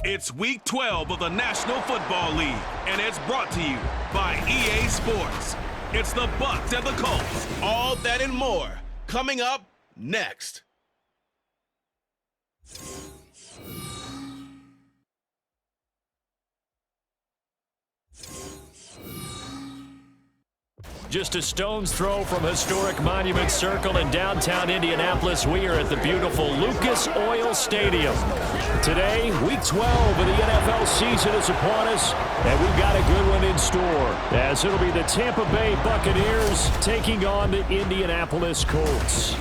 It's Week 12 of the National Football League, and it's brought to you by EA Sports. It's the Bucs and the Colts. All that and more coming up next. Just a stone's throw from historic Monument Circle in downtown Indianapolis, we are at the beautiful Lucas Oil Stadium. Today, Week 12 of the NFL season is upon us, and we've got a good one in store, as it'll be the Tampa Bay Buccaneers taking on the Indianapolis Colts.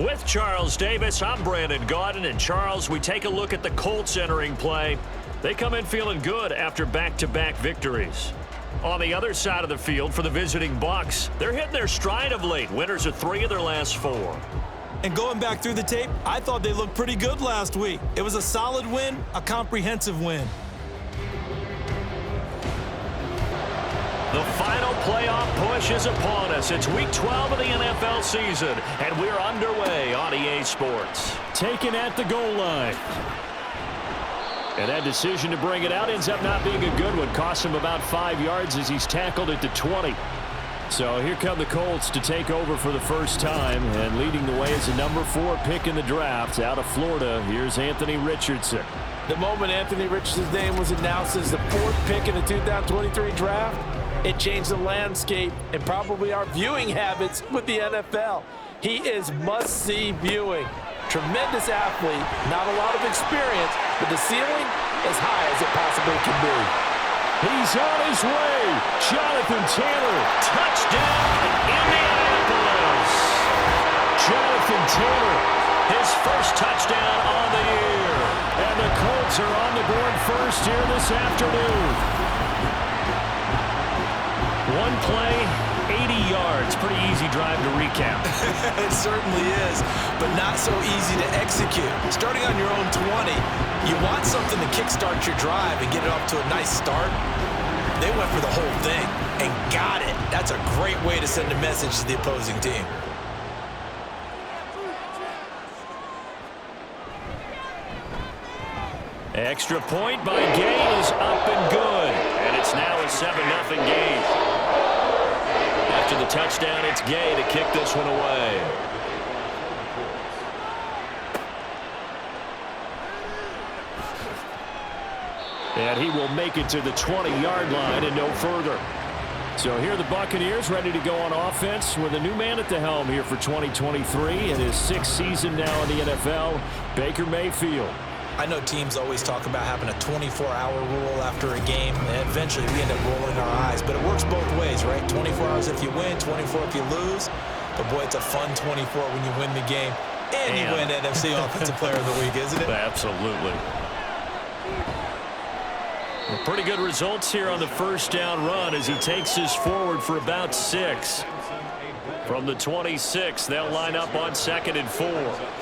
With Charles Davis, I'm Brandon Gaudin, and Charles, we take a look at the Colts entering play. They come in feeling good after back-to-back victories. On the other side of the field for the visiting Bucs, they're hitting their stride of late. Winners of 3 of their last 4. And going back through the tape, I thought they looked pretty good last week. It was a solid win, a comprehensive win. The final playoff push is upon us. It's Week 12 of the NFL season, and we're underway on EA Sports. Taken at the goal line. And that decision to bring it out ends up not being a good one. Cost him about 5 yards as he's tackled at the 20. So here come the Colts to take over for the first time. And leading the way is the number 4 pick in the draft out of Florida. Here's Anthony Richardson. The moment Anthony Richardson's name was announced as the 4th pick in the 2023 draft, it changed the landscape and probably our viewing habits with the NFL. He is must-see viewing. Tremendous athlete, not a lot of experience, but the ceiling as high as it possibly can be. He's on his way. Jonathan Taylor, touchdown, Indianapolis. Jonathan Taylor, his first touchdown on the year. And the Colts are on the board first here this afternoon. One play, 80 yards. Pretty easy drive to recap. It certainly is, but not so easy to execute. Starting on your own 20, you want something to kickstart your drive and get it off to a nice start. They went for the whole thing and got it. That's a great way to send a message to the opposing team. Extra point by Gay is up and good. And it's now a 7-0 game. After the touchdown, it's Gay to kick this one away. And he will make it to the 20-yard line and no further. So here are the Buccaneers ready to go on offense with a new man at the helm here for 2023 in his 6th season now in the NFL, Baker Mayfield. I know teams always talk about having a 24-hour rule after a game, and eventually we end up rolling our eyes. But it works both ways, right? 24 hours if you win, 24 if you lose. But, boy, it's a fun 24 when you win the game. And you win NFC Offensive Player of the Week, isn't it? Absolutely. Well, pretty good results here on the first down run as he takes this forward for about 6. From the 26, they'll line up on 2nd and 4.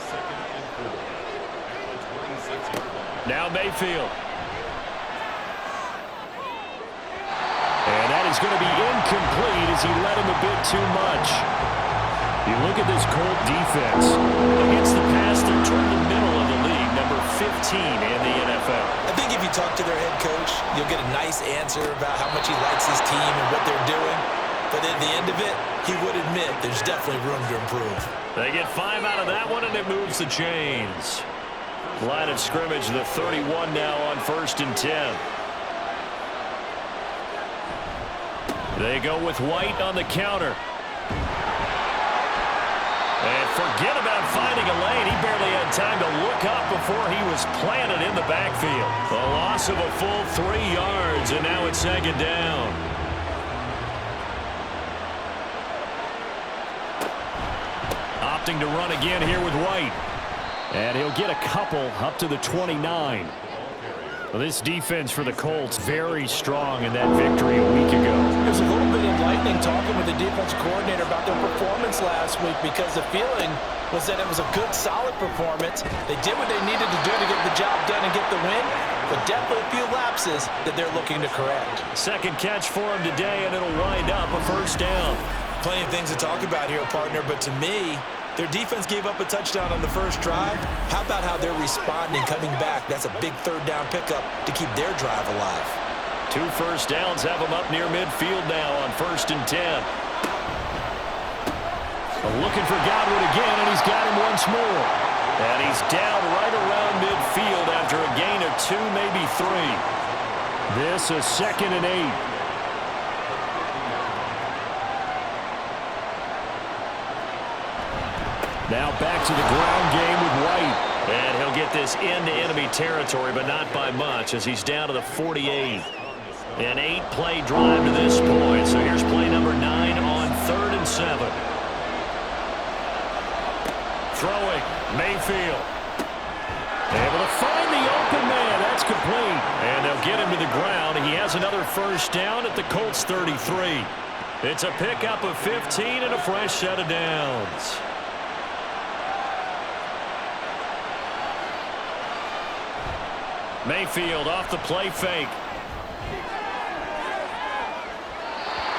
Now Mayfield. And that is going to be incomplete as he led him a bit too much. You look at this Colt defense. Against the pass, they're toward the middle of the league, number 15 in the NFL. I think if you talk to their head coach, you'll get a nice answer about how much he likes his team and what they're doing. But at the end of it, he would admit there's definitely room to improve. They get 5 out of that one, and it moves the chains. Line of scrimmage, the 31 now on 1st and 10. They go with White on the counter. And forget about finding a lane. He barely had time to look up before he was planted in the backfield. A loss of a full 3 yards, and now it's 2nd down. Opting to run again here with White. And he'll get a couple up to the 29. Well, this defense for the Colts very strong in that victory a week ago. There's a little bit enlightening talking with the defense coordinator about their performance last week because the feeling was that it was a good, solid performance. They did what they needed to do to get the job done and get the win, but definitely a few lapses that they're looking to correct. 2nd catch for him today, and it'll wind up a 1st down. Plenty of things to talk about here, partner, but to me, Their defense gave up a touchdown on the first drive. How about how they're responding, coming back? That's a big third down pickup to keep their drive alive. 2 first downs have them up near midfield now on 1st and 10. Looking for Godwin again, and he's got him once more. And he's down right around midfield after a gain of 2, maybe 3. This is 2nd and 8. Now back to the ground game with White. And he'll get this into enemy territory, but not by much, as he's down to the 48. An 8-play drive to this point. So here's play number 9 on 3rd and 7. Throwing, Mayfield. Able to find the open man. That's complete. And they'll get him to the ground. He has another first down at the Colts 33. It's a pickup of 15 and a fresh set of downs. Mayfield off the play fake.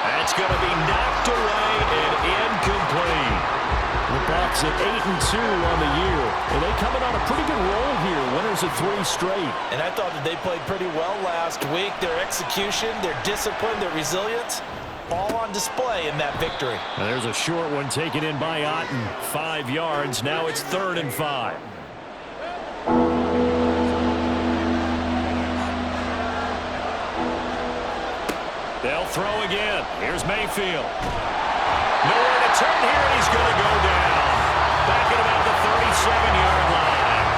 That's going to be knocked away and incomplete. The Bucs at 8-2 on the year. And they coming on a pretty good roll here. Winners of 3 straight. And I thought that they played pretty well last week. Their execution, their discipline, their resilience, all on display in that victory. And there's a short one taken in by Otten. 5 yards. Now it's 3rd and 5. They'll throw again. Here's Mayfield. Nowhere to turn here, and he's going to go down. Back at about the 37-yard line.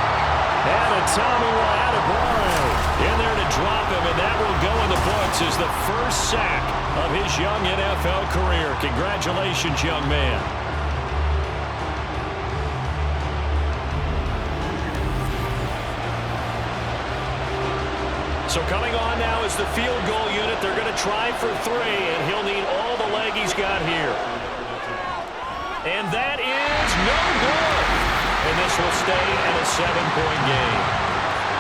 And a Tommy Adebayo in there to drop him, and that will go in the books as the first sack of his young NFL career. Congratulations, young man. So coming on now is the field goal unit. They're going to try for 3, and he'll need all the leg he's got here. And that is no good. And this will stay at a 7-point game.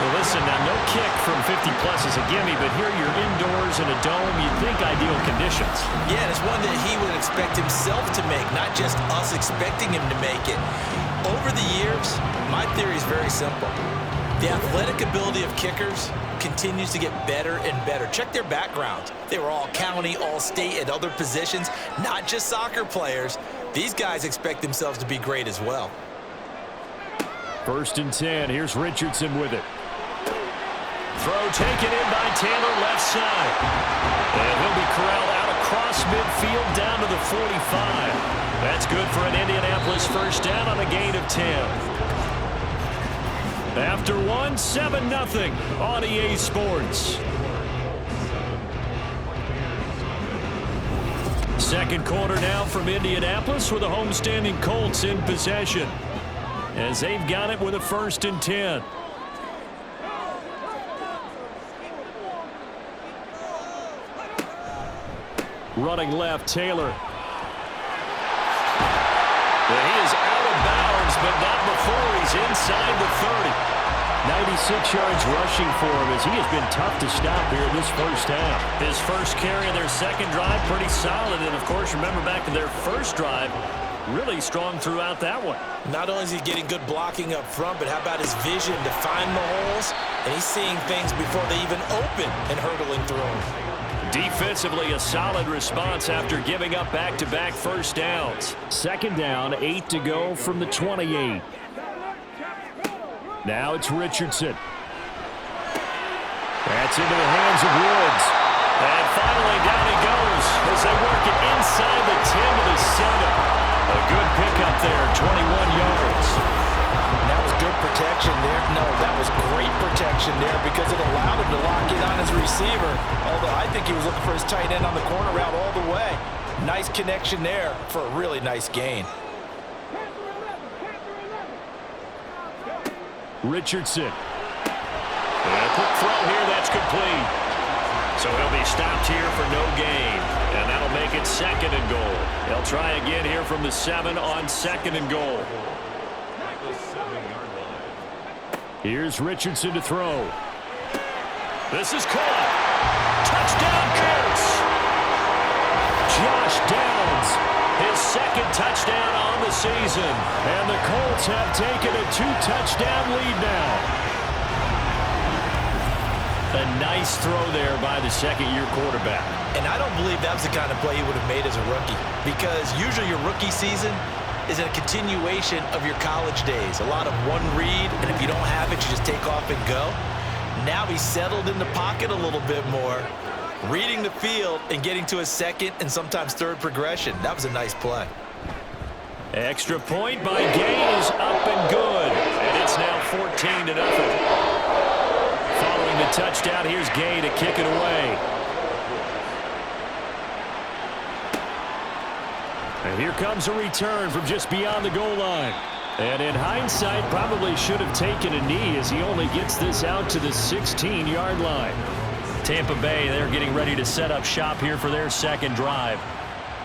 Well, listen, now no kick from 50-plus is a gimme, but here you're indoors in a dome. You'd think ideal conditions. Yeah, and it's one that he would expect himself to make, not just us expecting him to make it. Over the years, my theory is very simple. The athletic ability of kickers continues to get better and better. Check their backgrounds. They were all county, all state, at other positions, not just soccer players. These guys expect themselves to be great as well. 1st and 10. Here's Richardson with it. Throw taken in by Taylor, left side. And he'll be corralled out across midfield down to the 45. That's good for an Indianapolis first down on a gain of 10. After 1, 7-0 on EA Sports. Second quarter now from Indianapolis with the homestanding Colts in possession, as they've got it with a 1st and 10. Running left, Taylor. He is out of bounds, but not before he's inside the 30. 96 yards rushing for him, as he has been tough to stop here in this first half. His first carry of their second drive, pretty solid. And, of course, remember back to their first drive, really strong throughout that one. Not only is he getting good blocking up front, but how about his vision to find the holes? And he's seeing things before they even open and hurdling through them. Defensively, a solid response after giving up back-to-back first downs. 2nd down, 8 to go from the 28. Now it's Richardson. That's into the hands of Woods. And finally down he goes as they work it inside the 10 to the 7. A good pickup there, 21 yards. That was good protection there. No, that was great protection there because it allowed him to lock in on his receiver. Although I think he was looking for his tight end on the corner route all the way. Nice connection there for a really nice gain. Richardson. And a quick throw here, that's complete. So he'll be stopped here for no gain. And that'll make it 2nd and goal. They'll try again here from the 7 on 2nd and goal. Here's Richardson to throw. This is caught. Touchdown, Colts. Josh Downs his second touchdown on the season. And the Colts have taken a 2-touchdown lead now. A nice throw there by the second-year quarterback. And I don't believe that was the kind of play he would have made as a rookie, because usually your rookie season is a continuation of your college days. A lot of one read, and if you don't have it, you just take off and go. Now he's settled in the pocket a little bit more, reading the field and getting to a second and sometimes third progression. That was a nice play. Extra point by Gay is up and good. And it's now 14-0. Following the touchdown, here's Gay to kick it away. And here comes a return from just beyond the goal line. And in hindsight, probably should have taken a knee as he only gets this out to the 16-yard line. Tampa Bay, they're getting ready to set up shop here for their second drive.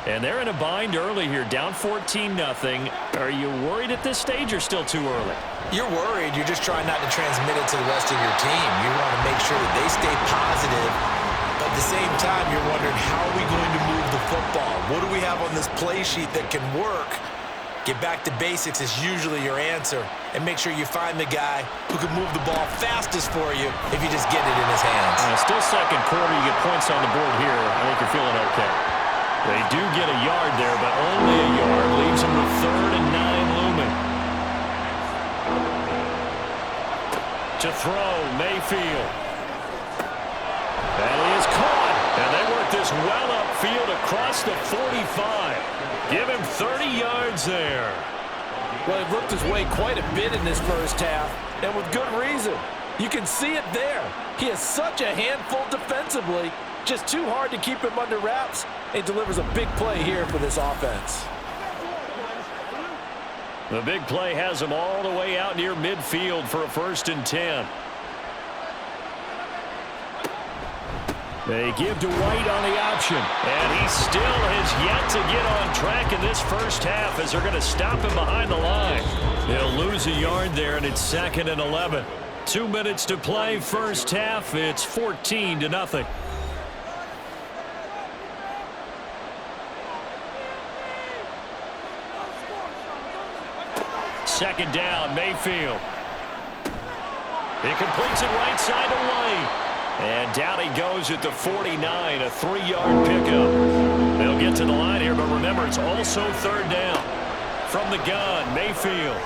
And they're in a bind early here, down 14-0. Are you worried at this stage or still too early? You're worried. You're just trying not to transmit it to the rest of your team. You want to make sure that they stay positive. But at the same time, you're wondering, how are we going to move the football? What do we have on this play sheet that can work? Get back to basics is usually your answer. And make sure you find the guy who can move the ball fastest for you if you just get it in his hands. Still second quarter. You get points on the board here. I think you're feeling okay. They do get a yard there, but only a yard leaves them with 3rd and 9 looming. To throw, Mayfield. That is caught. And they work this well upfield across the 45. Give him 30 yards there. Well, he looked his way quite a bit in this first half, and with good reason. You can see it there. He is such a handful defensively. Just too hard to keep him under wraps. He delivers a big play here for this offense. The big play has him all the way out near midfield for a 1st and 10. They give to White on the option. And he still has yet to get on track in this first half as they're going to stop him behind the line. He'll lose a yard there, and it's 2nd and 11. 2 minutes to play, first half. It's 14-0. Second down, Mayfield. He completes it right side to White. And down he goes at the 49, a 3-yard pickup. They'll get to the line here, but remember, it's also 3rd down. From the gun, Mayfield.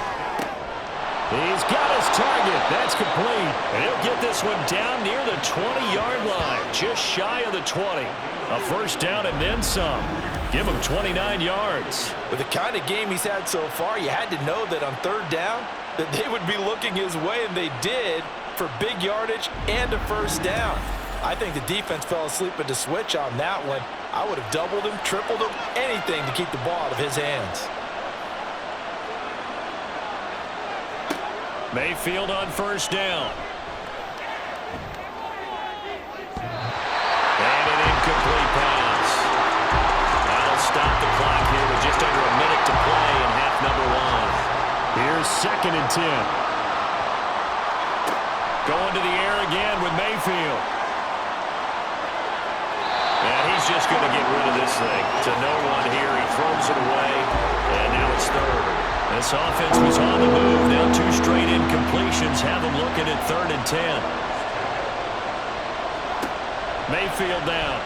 He's got his target. That's complete. And he'll get this one down near the 20-yard line, just shy of the 20. A 1st down and then some. Give him 29 yards. With the kind of game he's had so far, you had to know that on 3rd down that they would be looking his way, and they did, for big yardage and a 1st down. I think the defense fell asleep at the switch on that one. I would have doubled him, tripled him, anything to keep the ball out of his hands. Mayfield on 1st down. And an incomplete pass. That'll stop the clock here with just under a minute to play in half number 1. Here's 2nd and 10. Going to the air again with Mayfield. And he's just going to get rid of this thing. To no one here. He throws it away. And now it's 3rd. This offense was on the move. Now 2 straight incompletions have them looking at 3rd and 10. Mayfield down.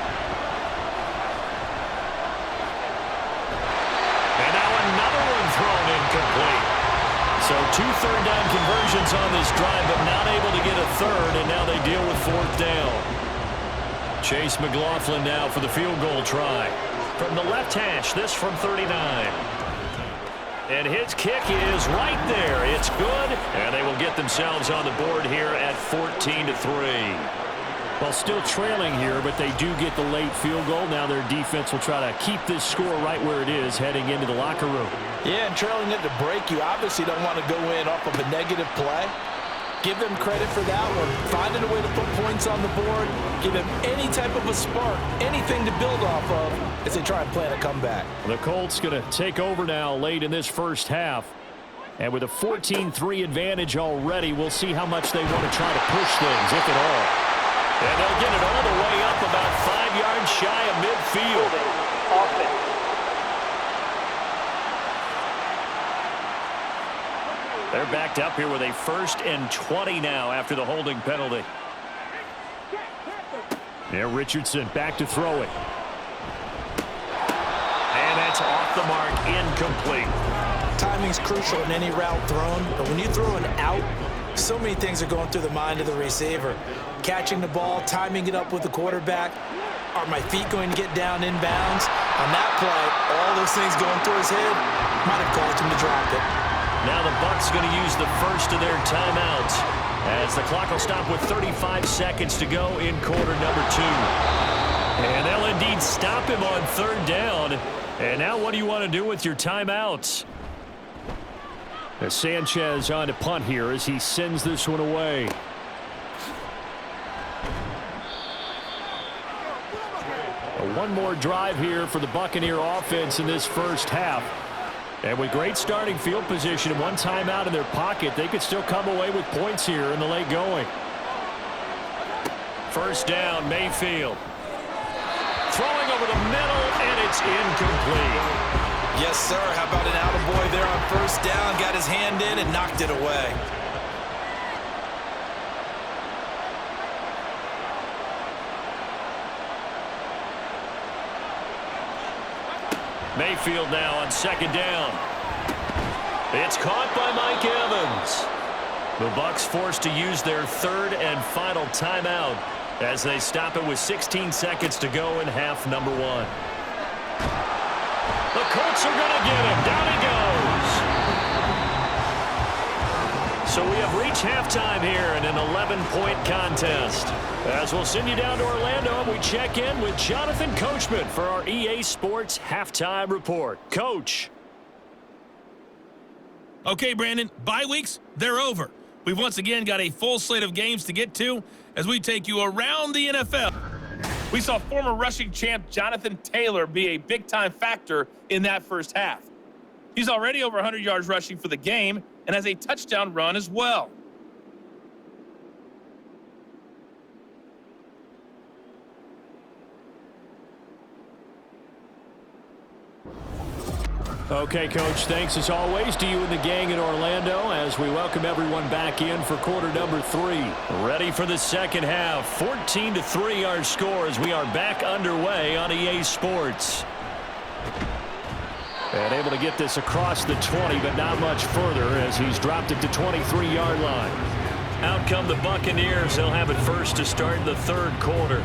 And now another one thrown incomplete. So 2 3rd down conversions on this drive, but not able to get a 3rd, and now they deal with 4th down. Chase McLaughlin now for the field goal try. From the left hash, this from 39. And his kick is right there. It's good, and they will get themselves on the board here at 14-3. Well, still trailing here, but they do get the late field goal. Now their defense will try to keep this score right where it is heading into the locker room. Yeah, and trailing at the break, you obviously don't want to go in off of a negative play. Give them credit for that one. Finding a way to put points on the board. Give them any type of a spark, anything to build off of as they try and plan a comeback. The Colts going to take over now late in this first half. And with a 14-3 advantage already, we'll see how much they want to try to push things, if at all. And they'll get it all the way up about 5 yards shy of midfield. They're backed up here with a 1st and 20 now after the holding penalty. Yeah, Richardson back to throw it. And that's off the mark, incomplete. Timing's crucial in any route thrown, but when you throw an out, so many things are going through the mind of the receiver. Catching the ball, timing it up with the quarterback. Are my feet going to get down inbounds? On that play, all those things going through his head might have caused him to drop it. Now the Bucs going to use the first of their timeouts as the clock will stop with 35 seconds to go in quarter number 2. And they'll indeed stop him on 3rd down. And now what do you want to do with your timeouts? As Sanchez on to punt here as he sends this one away. One more drive here for the Buccaneer offense in this first half. And with great starting field position and one timeout in their pocket, they could still come away with points here in the late going. 1st down, Mayfield. Throwing over the middle, and it's incomplete. Yes, sir. How about an attaboy there on 1st down? Got his hand in and knocked it away. Mayfield now on 2nd down. It's caught by Mike Evans. The Bucs forced to use their 3rd and final timeout as they stop it with 16 seconds to go in half number 1. The Colts are going to get him. Down he goes. So we have reached halftime here in an 11-point contest. As we'll send you down to Orlando, and we check in with Jonathan Coachman for our EA Sports Halftime Report. Coach. Okay, Brandon, bye weeks, they're over. We've once again got a full slate of games to get to as we take you around the NFL. We saw former rushing champ Jonathan Taylor be a big-time factor in that first half. He's already over 100 yards rushing for the game and has a touchdown run as well. Okay, Coach, thanks as always to you and the gang in Orlando as we welcome everyone back in for quarter number 3. Ready for the second half. 14-3 our score as we are back underway on EA Sports. And able to get this across the 20, but not much further as he's dropped it to 23-yard line. Out come the Buccaneers. They'll have it first to start the 3rd quarter.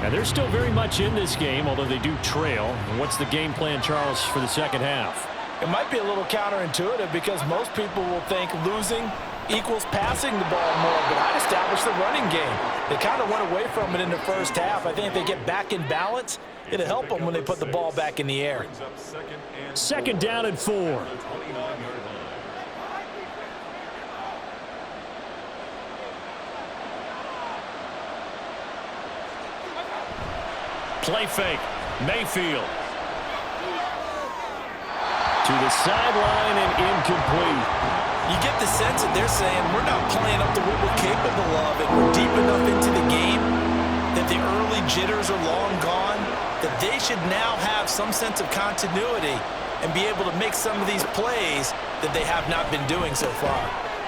And they're still very much in this game, although they do trail. What's the game plan, Charles, for the second half? It might be a little counterintuitive because most people will think losing equals passing the ball more, but I'd establish the running game. They kind of went away from it in the first half. I think if they get back in balance, it'll help them when they put the ball back in the air. 2nd down and 4. Play fake. Mayfield. To the sideline and incomplete. You get the sense that they're saying we're not playing up to what we're capable of, and we're deep enough into the game that the early jitters are long gone, that they should now have some sense of continuity and be able to make some of these plays that they have not been doing so far.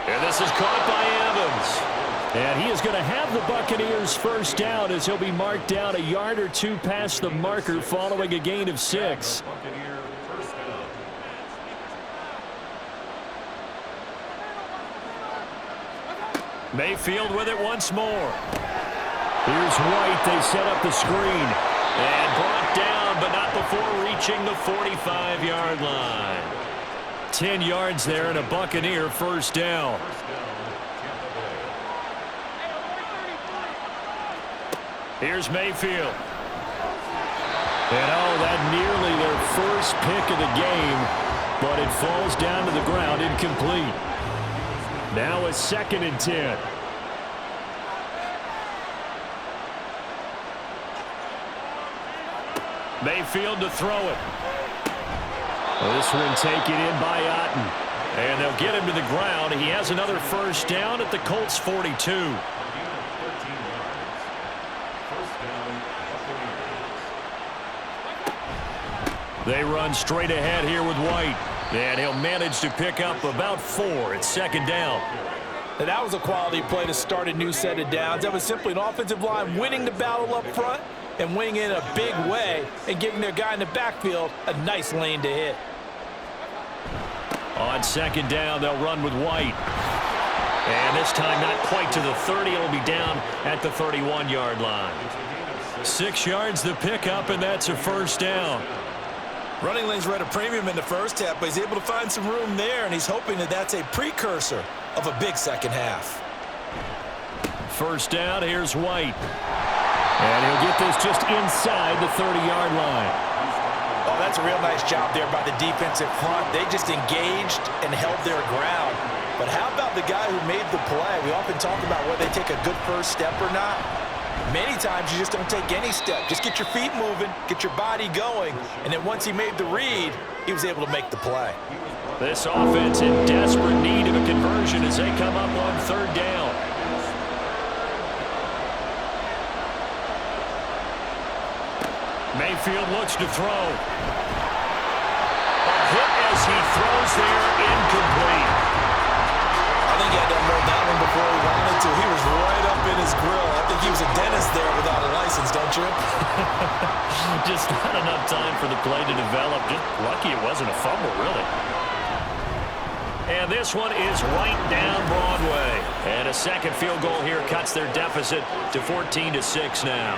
And this is caught by Evans. And he is going to have the Buccaneers first down as he'll be marked down a yard or 2 past the marker following a gain of 6. Mayfield with it once more. Here's White. They set up the screen. And brought down, but not before reaching the 45-yard line. 10 yards there and a Buccaneer first down. Here's Mayfield. And that nearly their first pick of the game, but it falls down to the ground incomplete. Now a 2nd and 10. Mayfield to throw it. This one taken in by Otten. And they'll get him to the ground. He has another first down at the Colts 42. They run straight ahead here with White. And he'll manage to pick up about 4. It's second down. Now, that was a quality play to start a new set of downs. That was simply an offensive line winning the battle up front and winning in a big way and giving their guy in the backfield a nice lane to hit. On second down, they'll run with White. And this time not quite to the 30. It'll be down at the 31-yard line. 6 yards the pickup, and that's a first down. Running lanes were at a premium in the first half, but he's able to find some room there, and he's hoping that that's a precursor of a big second half. First down, here's White. And he'll get this just inside the 30-yard line. Oh, that's a real nice job there by the defensive front. They just engaged and held their ground. But how about the guy who made the play? We often talk about whether they take a good first step or not. Many times you just don't take any step. Just get your feet moving, get your body going, and then once he made the read, he was able to make the play. This offense in desperate need of a conversion as they come up on third down. Mayfield looks to throw. A hit as he throws there, incomplete. I think he had to unload that one before he wanted to. He was right up in his grill. I think he was a dentist there without a license, don't you? Just not enough time for the play to develop. Just lucky it wasn't a fumble, really. And this one is right down Broadway. And a second field goal here cuts their deficit to 14-6 now.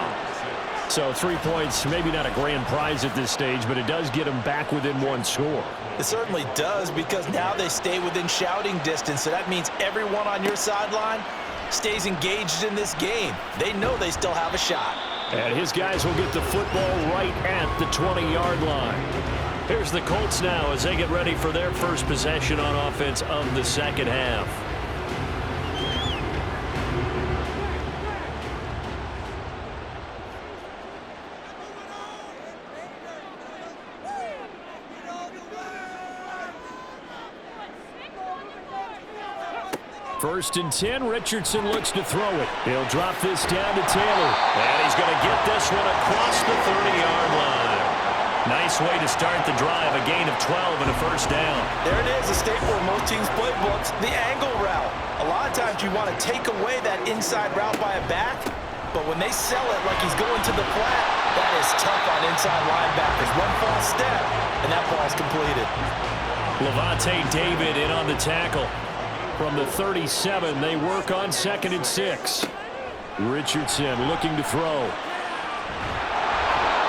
So 3 points, maybe not a grand prize at this stage, but it does get them back within 1 score. It certainly does, because now they stay within shouting distance, so that means everyone on your sideline stays engaged in this game. They know they still have a shot. And his guys will get the football right at the 20-yard line. Here's the Colts now as they get ready for their first possession on offense of the second half. First and 10, Richardson looks to throw it. He'll drop this down to Taylor. And he's going to get this one across the 30-yard line. Nice way to start the drive, a gain of 12 and a first down. There it is, a staple in most teams' playbooks, the angle route. A lot of times you want to take away that inside route by a back, but when they sell it like he's going to the flat, that is tough on inside linebackers. One false step, and that ball's completed. Levante David in on the tackle. From the 37, they work on 2nd and 6. Richardson looking to throw.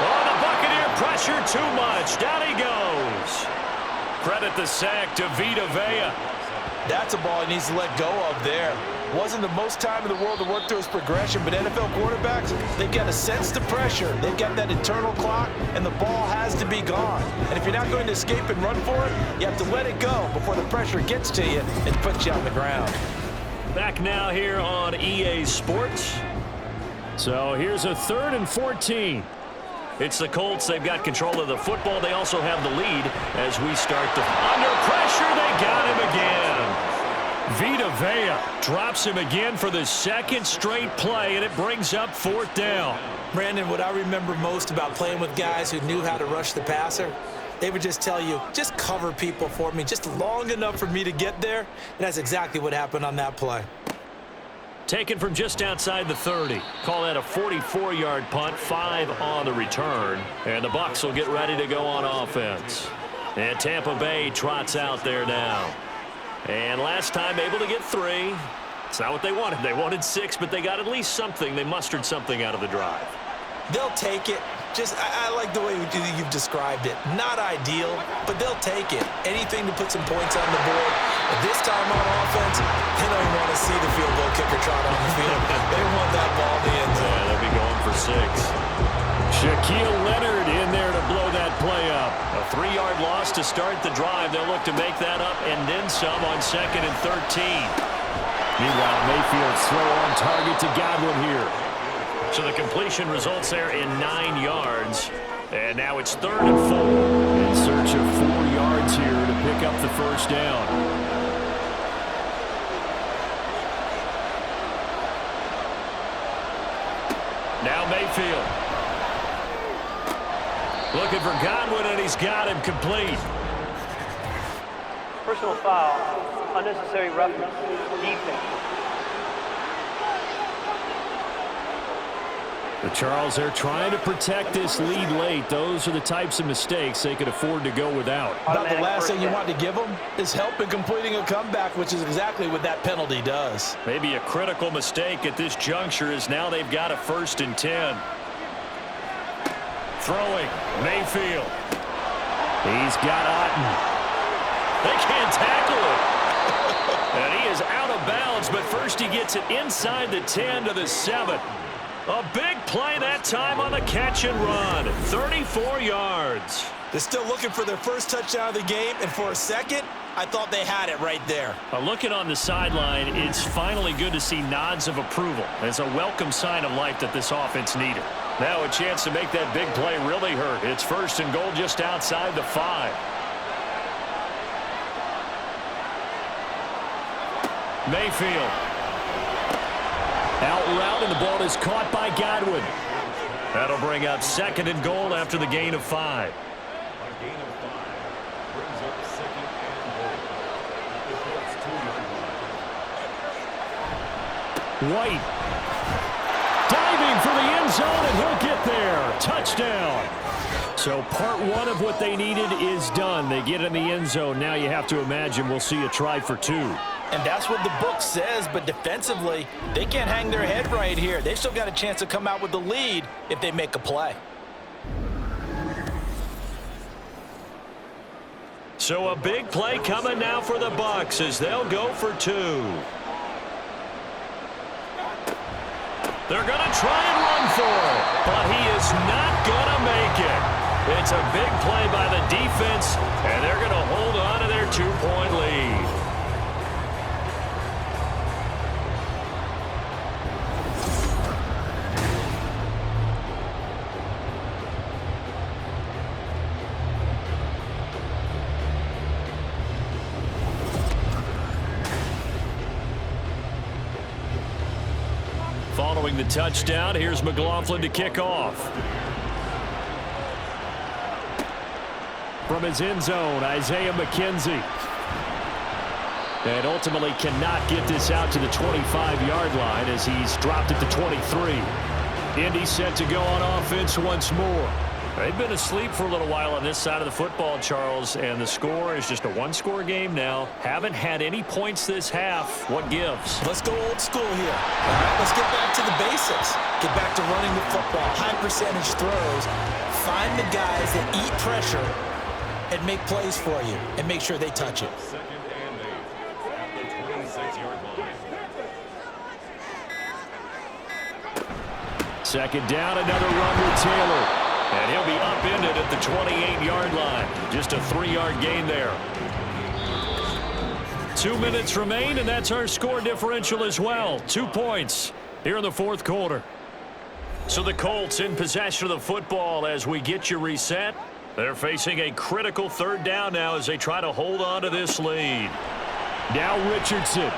Oh, the Buccaneer pressure too much. Down he goes. Credit the sack to Vita Vea. That's a ball he needs to let go of there. Wasn't the most time in the world to work through his progression, but NFL quarterbacks, they've got to sense the pressure. They've got that internal clock, and the ball has to be gone. And if you're not going to escape and run for it, you have to let it go before the pressure gets to you and puts you on the ground. Back now here on EA Sports. So here's a 3rd and 14. It's the Colts. They've got control of the football. They also have the lead as we start the... Under pressure, they got him again. Vita Vea drops him again for the 2nd straight play, and it brings up 4th down. Brandon, what I remember most about playing with guys who knew how to rush the passer, they would just tell you, just cover people for me, just long enough for me to get there. And that's exactly what happened on that play. Taken from just outside the 30. Call that a 44-yard punt, 5 on the return. And the Bucs will get ready to go on offense. And Tampa Bay trots out there now. And last time able to get 3. It's not what they wanted. They wanted 6, but they got at least something. They mustered something out of the drive. They'll take it. Just, I like the way you've described it. Not ideal, but they'll take it. Anything to put some points on the board. But this time on offense, they don't even want to see the field goal kicker trot on the field. They want that ball in the end zone. Yeah, they'll be going for 6. Shaquille Leonard in there to blow that play up. A 3-yard loss to start the drive. They'll look to make that up and then some on 2nd and 13. Meanwhile, Mayfield's throw on target to Godwin here. So the completion results there in 9 yards. And now it's 3rd and 4. In search of 4 yards here to pick up the first down. Now Mayfield. Looking for Godwin, and he's got him complete. Personal foul, unnecessary roughness, defense. But Charles, they're trying to protect this lead late. Those are the types of mistakes they could afford to go without. About the last thing you want to give them is help in completing a comeback, which is exactly what that penalty does. Maybe a critical mistake at this juncture is now they've got a 1st and 10. Throwing, Mayfield. He's got Otten. They can't tackle him. And he is out of bounds, but first he gets it inside the 10 to the 7. A big play that time on the catch and run. 34 yards. They're still looking for their first touchdown of the game, and for a second, I thought they had it right there. Looking on the sideline, it's finally good to see nods of approval. It's a welcome sign of life that this offense needed. Now a chance to make that big play really hurt. It's 1st and goal just outside the 5. Mayfield. Out route, and the ball is caught by Godwin. That'll bring up 2nd and goal after the gain of 5. White. Diving for the end zone, and he'll get there. Touchdown. So part 1 of what they needed is done. They get in the end zone. Now you have to imagine we'll see a try for 2. And that's what the book says, but defensively, they can't hang their head right here. They've still got a chance to come out with the lead if they make a play. So a big play coming now for the Bucs as they'll go for 2. They're going to try and run for it, but he is not going to make it. It's a big play by the defense, and they're going to hold on to their 2-point lead. Following the touchdown, here's McLaughlin to kick off. From his end zone, Isaiah McKenzie. And ultimately cannot get this out to the 25-yard line as he's dropped it to 23. Indy set to go on offense once more. They've been asleep for a little while on this side of the football, Charles, and the score is just a 1-score game now. Haven't had any points this half. What gives? Let's go old school here. All right, let's get back to the basics. Get back to running the football, high percentage throws. Find the guys that eat pressure and make plays for you and make sure they touch it. 2nd and 8 at the 26-yard line. 2nd down, another run with Taylor. And he'll be upended at the 28-yard line. Just a 3-yard gain there. 2 minutes remain, and that's our score differential as well. 2 points here in the 4th quarter. So the Colts in possession of the football as we get you reset. They're facing a critical 3rd down now as they try to hold on to this lead. Now Richardson.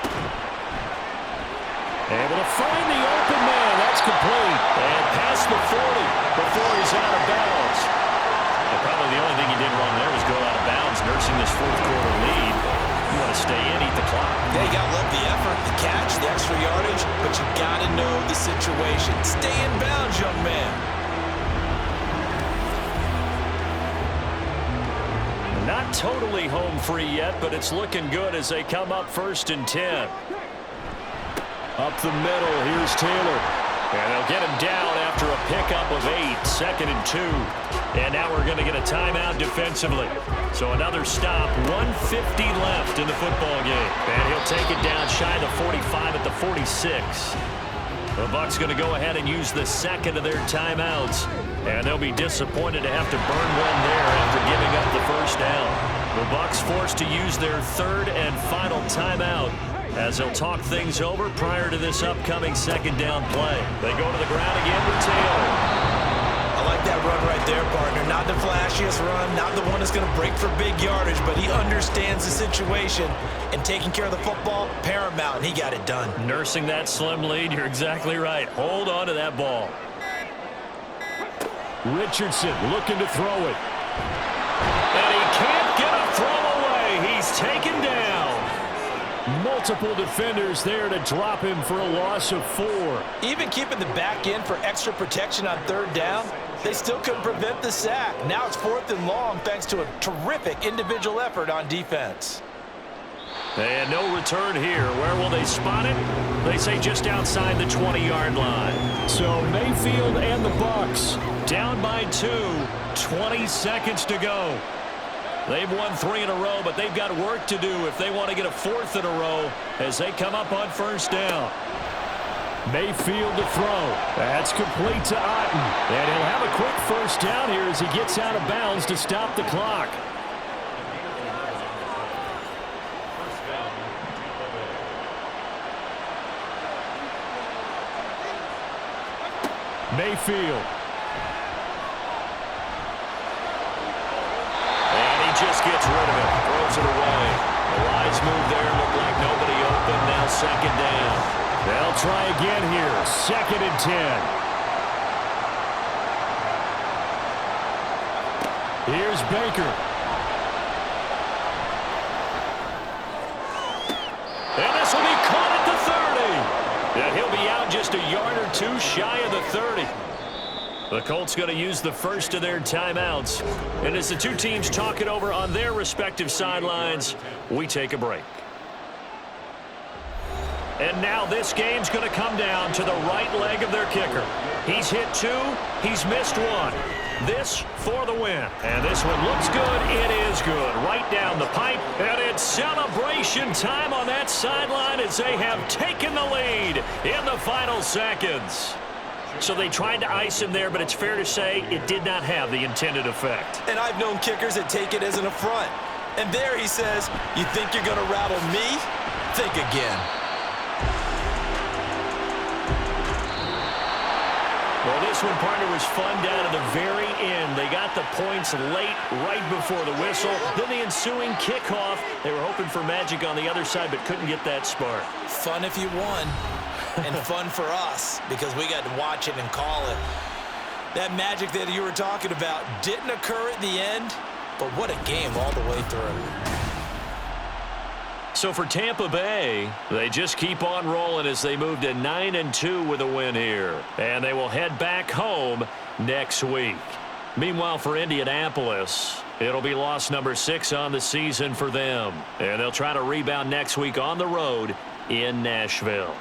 Able to find the open man. That's complete. And past the 40 before he's out of bounds. And probably the only thing he did wrong there was go out of bounds, nursing this 4th quarter lead. You want to stay in, eat the clock. Yeah, you got to love the effort, the catch, the extra yardage, but you got to know the situation. Stay in bounds, young man. Not totally home free yet, but it's looking good as they come up 1st and 10. Up the middle, here's Taylor. And they'll get him down after a pickup of 8, 2nd and 2. And now we're going to get a timeout defensively. So another stop, 1:50 left in the football game. And he'll take it down shy of the 45 at the 46. The Bucs going to go ahead and use the 2nd of their timeouts. And they'll be disappointed to have to burn one there after giving up the 1st down. The Bucs forced to use their 3rd and final timeout as they'll talk things over prior to this upcoming 2nd down play. They go to the ground again with Taylor. I like that run right there, partner. Not the flashiest run, not the one that's going to break for big yardage, but he understands the situation, and taking care of the football, paramount, and he got it done. Nursing that slim lead, you're exactly right. Hold on to that ball. Richardson looking to throw it. And he can't get a throw away. He's He's taken down. Multiple defenders there to drop him for a loss of 4. Even keeping the back end for extra protection on 3rd down, they still couldn't prevent the sack. Now it's 4th and long thanks to a terrific individual effort on defense. And no return here. Where will they spot it? They say just outside the 20-yard line. So Mayfield and the Bucs down by 2, 20 seconds to go. They've won 3 in a row, but they've got work to do if they want to get a 4th in a row as they come up on 1st down. Mayfield to throw. That's complete to Otten. And he'll have a quick 1st down here as he gets out of bounds to stop the clock. Mayfield. And he just gets rid of it. Throws it away. The wise move there. Looked like nobody open. Now 2nd down. They'll try again here. 2nd and 10. Here's Baker. And this will be caught at the 30. And he'll be out just a yard or 2 shy of the 30. The Colts going to use the first of their timeouts. And as the two teams talk it over on their respective sidelines, we take a break. And now this game's going to come down to the right leg of their kicker. He's hit 2. He's missed 1. This for the win. And this one looks good. It is good. Right down the pipe. And it's celebration time on that sideline as they have taken the lead in the final seconds. So they tried to ice him there, but it's fair to say it did not have the intended effect. And I've known kickers that take it as an affront. And there he says, you think you're going to rattle me? Think again. Well, this one, partner, was fun down to the very end. They got the points late, right before the whistle. Then the ensuing kickoff. They were hoping for magic on the other side, but couldn't get that spark. Fun if you won, and fun for us, because we got to watch it and call it. That magic that you were talking about didn't occur at the end, but what a game all the way through. So for Tampa Bay, they just keep on rolling as they move to 9-2 with a win here. And they will head back home next week. Meanwhile, for Indianapolis, it'll be loss number 6 on the season for them. And they'll try to rebound next week on the road in Nashville.